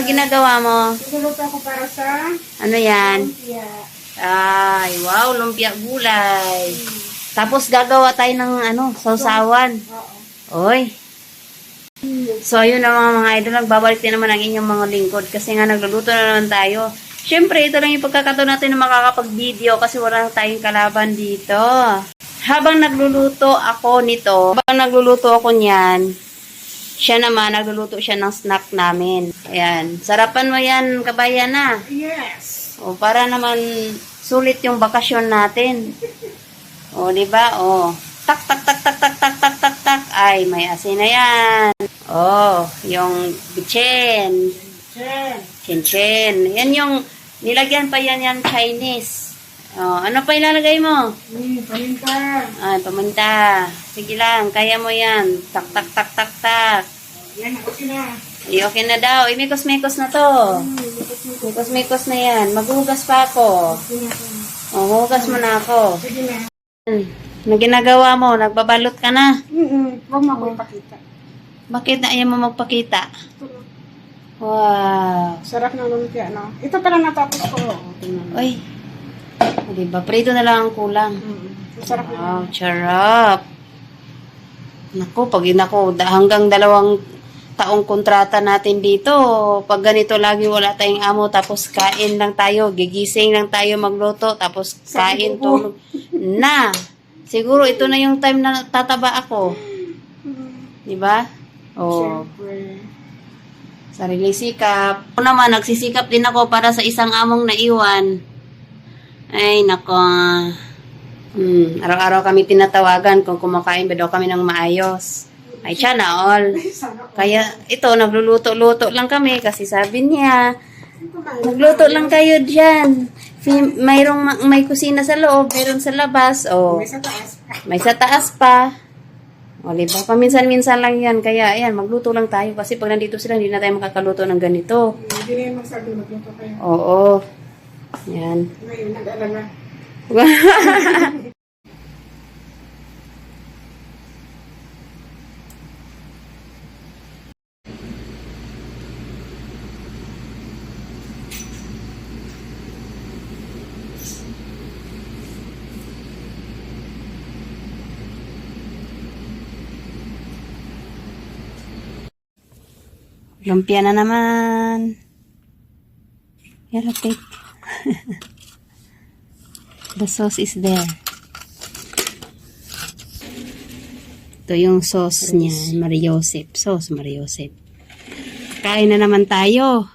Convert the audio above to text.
Ano ginagawa mo? Nagluluto ako para sa Ano yan? lumpia. Ay, wow, lumpia gulay. Tapos gagawa tayo ng sausawan. Oo. Oy. So, ayun na mga idol, nagbabalik din naman ang inyong mga lingkod kasi nga nagluluto na naman tayo. Siyempre, ito lang yung pagkakataon natin na makakapag-video kasi wala na tayong kalaban dito. Habang nagluluto ako niyan, siya naman, nagluluto siya ng snack namin. Ayan. Sarapan mo yan, kabayan na. Yes. O, para naman sulit yung bakasyon natin. O, diba? O. Tak, tak, tak, tak, tak, tak, tak, tak, tak. Ay, may asin na yan. O, yung bitchen. Chin-chin. Yan yung, nilagyan pa yan Chinese. O, ano pa ilalagay mo? Paminta. Ay, paminta. Sige lang, kaya mo yan. Tak, tak, tak, tak, tak. Yan, okay na. Ay, okay na daw. Imikos-mikos na to. Mikos-mikos na yan. Maghugas pa ako. O, hugas mo na ako. Sige na. Ano ginagawa mo? Nagbabalot ka na? Huwag mo ako ipakita. Bakit na ayaw mo magpakita? Wow. Sarap ng lumpia, no? Ito pala natapos ko. Tingnan mo. Uy. O, diba? Prito na lang ang kulang. Sarap na. Wow, charap. Naku, hanggang 2 taong kontrata natin dito. Pag ganito lagi wala tayong amo, tapos kain lang tayo, gigising lang tayo magluto, tapos kain, tulog. Na! Siguro ito na yung time na tataba ako. Diba? Oh. Siyempre. Sariling sikap. Ako naman, nagsisikap din ako para sa isang among naiwan. Ay, nako. Araw-araw kami tinatawagan kung kumakain ba daw kami ng maayos. Ay, sana all. Kaya, ito, nagluluto-luto lang kami kasi sabi niya, magluto lang kayo dyan. May kusina sa loob, mayroon sa labas. O, May sa taas. may sa taas pa. O, diba? Paminsan-minsan lang yan. Kaya, ayan, magluto lang tayo. Kasi pag nandito sila, hindi na tayo makakaluto ng ganito. Hindi na yung magsabi, magluto kayo. Oo. Yan. Ngayon, nag-alala. Lumpia na naman. Here, take. The sauce is there. Ito yung sauce niya. Mariosep. Sauce Mariosep. Kain na naman tayo.